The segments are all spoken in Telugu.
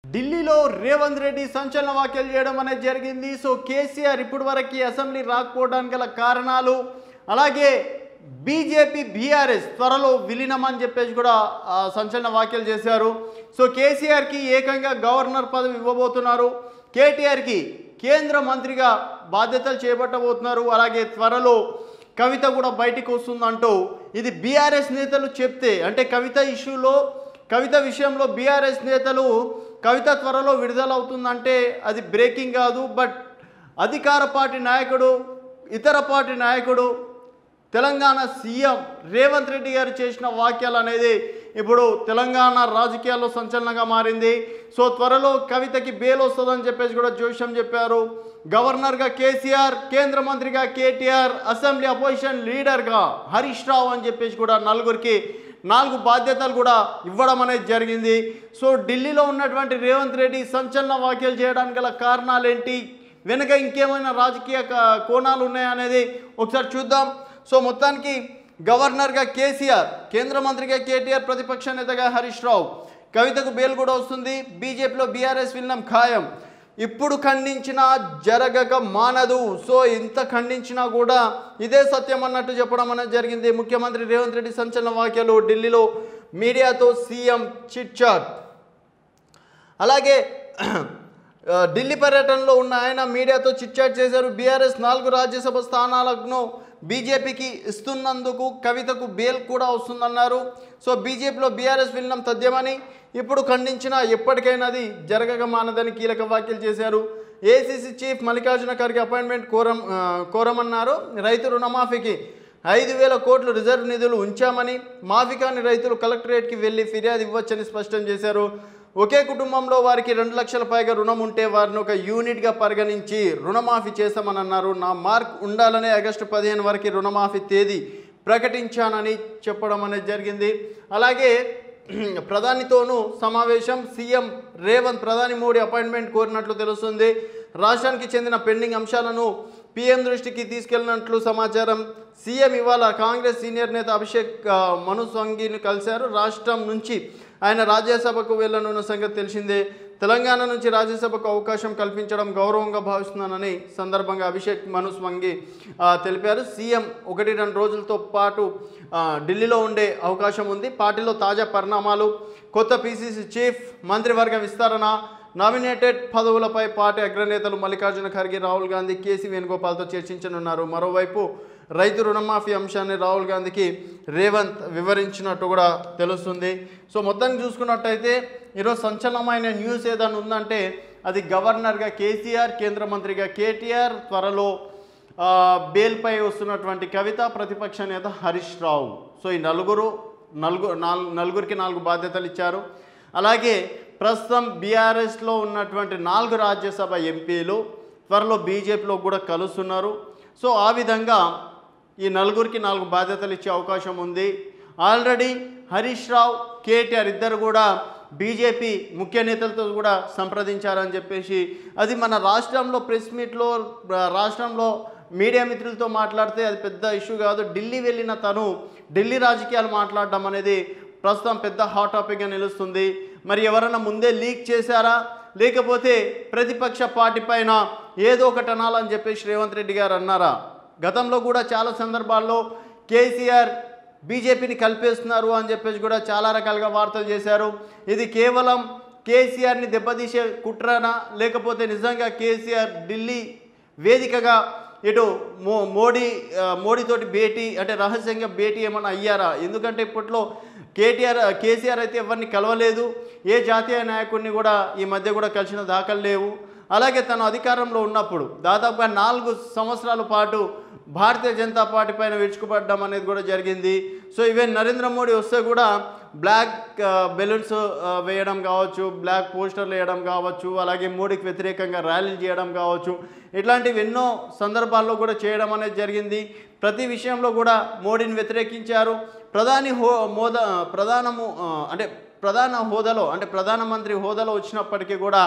ఢిల్లీలో రేవంత్ రెడ్డి సంచలన వ్యాఖ్యలు చేయడం అనేది జరిగింది. సో కేసీఆర్ ఇప్పటివరకు అసెంబ్లీ రాకపోవడానికి గల కారణాలు, అలాగే బీజేపీ బీఆర్ఎస్ త్వరలో విలీనం అని చెప్పేసి కూడా సంచలన వ్యాఖ్యలు చేశారు. సో కేసీఆర్కి ఏకంగా గవర్నర్ పదవి ఇవ్వబోతున్నారు, కేటీఆర్కి కేంద్ర మంత్రిగా బాధ్యతలు చేపట్టబోతున్నారు, అలాగే త్వరలో కవిత కూడా బయటికి వస్తుందంటూ ఇది బీఆర్ఎస్ నేతలు చెప్తే, అంటే కవిత విషయంలో బీఆర్ఎస్ నేతలు కవిత త్వరలో విడుదలవుతుందంటే అది బ్రేకింగ్ కాదు. బట్ అధికార పార్టీ నాయకుడు, ఇతర పార్టీ నాయకుడు, తెలంగాణ సీఎం రేవంత్ రెడ్డి గారు చేసిన వ్యాఖ్యలు అనేది ఇప్పుడు తెలంగాణ రాజకీయాల్లో సంచలనంగా మారింది. సో త్వరలో కవితకి బెయిల్ వస్తుందని చెప్పేసి కూడా జోష్యం చెప్పారు. గవర్నర్గా కేసీఆర్, కేంద్ర మంత్రిగా కేటీఆర్, అసెంబ్లీ అపోజిషన్ లీడర్గా హరీష్ రావు అని చెప్పేసి కూడా నలుగురికి 4 బాధ్యతలు కూడా ఇవ్వడం అనేది జరిగింది. సో ఢిల్లీలో ఉన్నటువంటి రేవంత్ రెడ్డి సంచలన వ్యాఖ్యలు చేయడానికి గల కారణాలు ఏంటి, వెనుక ఇంకేమైనా రాజకీయ కోణాలు ఉన్నాయా అనేది ఒకసారి చూద్దాం. సో మొత్తానికి గవర్నర్గా కేసీఆర్, కేంద్ర మంత్రిగా కేటీఆర్, ప్రతిపక్ష నేతగా హరీష్ రావు, కవితకు బెయిల్ కూడా వస్తుంది, బీజేపీలో బీఆర్ఎస్ విలీనం ఖాయం. ఇప్పుడు ఖండించినా జరగక మానదు. సో ఇంత ఖండించినా కూడా ఇదే సత్యం అన్నట్టు చెప్పడం అనేది జరిగింది. ముఖ్యమంత్రి రేవంత్ రెడ్డి సంచలన వ్యాఖ్యలు, ఢిల్లీలో మీడియాతో సీఎం చిట్ చాట్. అలాగే ఢిల్లీ పర్యటనలో ఉన్న ఆయన మీడియాతో చిట్ చాట్ చేశారు. బీఆర్ఎస్ 4 రాజ్యసభ స్థానాలను బీజేపీకి ఇస్తున్నందుకు కవితకు బెయిల్ కూడా వస్తుందన్నారు. సో బీజేపీలో బీఆర్ఎస్ విలీనం తథ్యమని, ఇప్పుడు ఖండించినా ఎప్పటికైనా అది జరగక మానదని కీలక వ్యాఖ్యలు చేశారు. ACC chief Mallikarjuna Kharge appointment కోరమన్నారు. రైతు రుణమాఫీకి 5,000 కోట్లు రిజర్వ్ నిధులు ఉంచామని, మాఫీ కాని రైతులు కలెక్టరేట్కి వెళ్లి ఫిర్యాదు ఇవ్వచ్చని స్పష్టం చేశారు. ఒకే కుటుంబంలో వారికి 2 లక్షల పైగా రుణం ఉంటే వారిని ఒక యూనిట్గా పరిగణించి రుణమాఫీ చేస్తామని అన్నారు. నా మార్క్ ఉండాలనే ఆగస్టు 15 వరకు రుణమాఫీ తేదీ ప్రకటించానని చెప్పడం అనేది జరిగింది. అలాగే ప్రధానితోనూ సమావేశం, సీఎం రేవంత్ ప్రధాని మోడీ అపాయింట్మెంట్ కోరినట్లు తెలుస్తుంది. రాష్ట్రానికి చెందిన పెండింగ్ అంశాలను పీఎం దృష్టికి తీసుకెళ్లినట్లు సమాచారం. సీఎం ఇవాళ కాంగ్రెస్ సీనియర్ నేత అభిషేక్ మను సింఘ్విని కలిశారు. రాష్ట్రం నుంచి ఆయన రాజ్యసభకు వెళ్లనున్న సంగతి తెలిసిందే. తెలంగాణ నుంచి రాజ్యసభకు అవకాశం కల్పించడం గౌరవంగా భావిస్తున్నానని సందర్భంగా అభిషేక్ మను సింఘ్వి తెలిపారు. సీఎం 1-2 రోజులతో పాటు ఢిల్లీలో ఉండే అవకాశం ఉంది. పార్టీలో తాజా పరిణామాలు, కొత్త పీసీసీ చీఫ్, మంత్రివర్గ విస్తరణ, నామినేటెడ్ పదవులపై పార్టీ అగ్రనేతలు మల్లికార్జున ఖర్గే, రాహుల్ గాంధీ, కేసీ వేణుగోపాల్తో చర్చించనున్నారు. మరోవైపు రైతు రుణమాఫీ అంశాన్ని రాహుల్ గాంధీకి రేవంత్ వివరించినట్టు కూడా తెలుస్తుంది. సో మొత్తాన్ని చూసుకున్నట్టయితే ఈరోజు సంచలనమైన న్యూస్ ఏదైనా ఉందంటే అది గవర్నర్గా కేసీఆర్, కేంద్ర మంత్రిగా కేటీఆర్, త్వరలో బెయిల్పై వస్తున్నటువంటి కవిత, ప్రతిపక్ష నేత హరీష్ రావు. సో ఈ నలుగురికి 4 బాధ్యతలు ఇచ్చారు. అలాగే ప్రస్తుతం బీఆర్ఎస్లో ఉన్నటువంటి 4 రాజ్యసభ ఎంపీలు త్వరలో బీజేపీలో కూడా కలుస్తున్నారు. సో ఆ విధంగా ఈ నలుగురికి 4 బాధ్యతలు ఇచ్చే అవకాశం ఉంది. ఆల్రెడీ హరీష్ రావు, కేటీఆర్ ఇద్దరు కూడా బీజేపీ ముఖ్య నేతలతో కూడా సంప్రదించారని చెప్పేసి, అది మన రాష్ట్రంలో ప్రెస్ మీట్లో రాష్ట్రంలో మీడియా మిత్రులతో మాట్లాడితే అది పెద్ద ఇష్యూ కాదు. ఢిల్లీ వెళ్ళిన తను ఢిల్లీ రాజకీయాలు మాట్లాడడం అనేది ప్రస్తుతం పెద్ద హాట్ టాపిక్గా నిలుస్తుంది. మరి ఎవరైనా ముందే లీక్ చేశారా, లేకపోతే ప్రతిపక్ష పార్టీ పైన ఏదో ఒకటి అనాలని చెప్పేసి రేవంత్ రెడ్డి గారు అన్నారా? గతంలో కూడా చాలా సందర్భాల్లో కేసీఆర్ బీజేపీని కలిపేస్తున్నారు అని చెప్పేసి కూడా చాలా రకాలుగా వార్తలు చేశారు. ఇది కేవలం కేసీఆర్ని దెబ్బతీసే కుట్రనా, లేకపోతే నిజంగా కేసీఆర్ ఢిల్లీ వేదికగా ఇటు మోడీతోటి భేటీ, అంటే రహస్యంగా భేటీ ఏమన్నా అయ్యారా? ఎందుకంటే ఇప్పట్లో కేసీఆర్ అయితే ఎవరిని కలవలేదు, ఏ జాతీయ నాయకుడిని కూడా ఈ మధ్య కూడా కలిసిన దాఖలు లేవు. అలాగే తను అధికారంలో ఉన్నప్పుడు దాదాపుగా 4 సంవత్సరాల పాటు భారతీయ జనతా పార్టీ పైన విరుచుకుపడడం అనేది కూడా జరిగింది. సో ఈవెన్ నరేంద్ర మోడీ వస్తే కూడా బ్లాక్ బెలూన్స్ వేయడం కావచ్చు, బ్లాక్ పోస్టర్లు వేయడం కావచ్చు, అలాగే మోడీకి వ్యతిరేకంగా ర్యాలీలు చేయడం కావచ్చు, ఇట్లాంటివి ఎన్నో సందర్భాల్లో కూడా చేయడం అనేది జరిగింది. ప్రతి విషయంలో కూడా మోడీని వ్యతిరేకించారు. ప్రధాన హోదాలో, అంటే ప్రధానమంత్రి హోదాలో వచ్చినప్పటికీ కూడా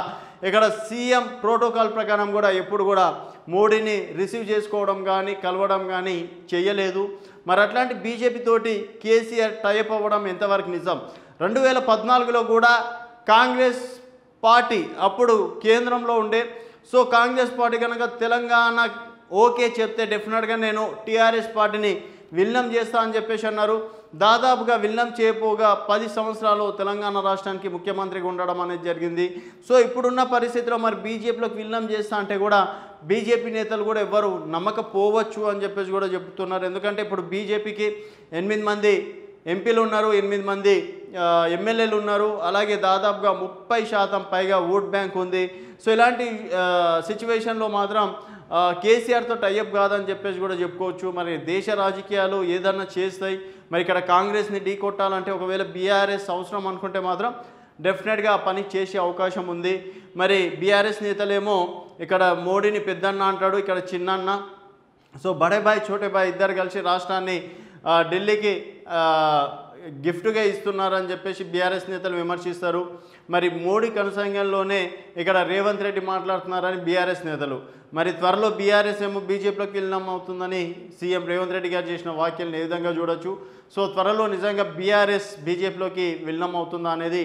ఇక్కడ సీఎం ప్రోటోకాల్ ప్రకారం కూడా ఎప్పుడు కూడా మోడీని రిసీవ్ చేసుకోవడం కానీ కలవడం కానీ చేయలేదు. మరి అట్లాంటి బీజేపీ తోటి కేసీఆర్ టైప్ అవ్వడం ఎంతవరకు నిజం? 2014లో కూడా కాంగ్రెస్ పార్టీ అప్పుడు కేంద్రంలో ఉండే. సో కాంగ్రెస్ పార్టీ కనుక తెలంగాణ ఓకే చెప్తే డెఫినెట్గా నేను టీఆర్ఎస్ పార్టీని విలీనం చేస్తా అని చెప్పేసి అన్నారు. దాదాపుగా విలీనం చేయపోగా 10 సంవత్సరాలు తెలంగాణ రాష్ట్రానికి ముఖ్యమంత్రిగా ఉండడం అనేది జరిగింది. సో ఇప్పుడున్న పరిస్థితిలో మరి బీజేపీలోకి విలీనం చేస్తా అంటే కూడా బీజేపీ నేతలు కూడా ఎవ్వరు నమ్మకపోవచ్చు అని చెప్పేసి కూడా చెప్తున్నారు. ఎందుకంటే ఇప్పుడు బీజేపీకి 8 మంది ఎంపీలు ఉన్నారు, 8 మంది ఎమ్మెల్యేలు ఉన్నారు, అలాగే దాదాపుగా 30% పైగా ఓట్ బ్యాంక్ ఉంది. సో ఇలాంటి సిచ్యువేషన్లో మాత్రం కేసీఆర్తో టైఅప్ కాదని చెప్పేసి కూడా చెప్పుకోవచ్చు. మరి దేశ రాజకీయాలు ఏదన్నా చేస్తాయి. మరి ఇక్కడ కాంగ్రెస్ని ఢీ కొట్టాలంటే ఒకవేళ బీఆర్ఎస్ అవసరం అనుకుంటే మాత్రం డెఫినెట్గా ఆ పని చేసే అవకాశం ఉంది. మరి బీఆర్ఎస్ నేతలేమో ఇక్కడ మోడీని పెద్దన్న అంటాడు, ఇక్కడ చిన్నన్న. సో బడే బాయ్ చోటే బాయ్ ఇద్దరు కలిసి రాష్ట్రాన్ని ఢిల్లీకి గిఫ్ట్గా ఇస్తున్నారని చెప్పేసి బీఆర్ఎస్ నేతలు విమర్శిస్తారు. మరి మోడీ కనుసంగంలోనే ఇక్కడ రేవంత్ రెడ్డి మాట్లాడుతున్నారని బీఆర్ఎస్ నేతలు. మరి త్వరలో బీఆర్ఎస్ ఏమో బీజేపీలోకి విలీనం అవుతుందని సీఎం రేవంత్ రెడ్డి గారు చేసిన వ్యాఖ్యలను ఏ విధంగా చూడొచ్చు. సో త్వరలో నిజంగా బీఆర్ఎస్ బీజేపీలోకి విలీనం అవుతుందా అనేది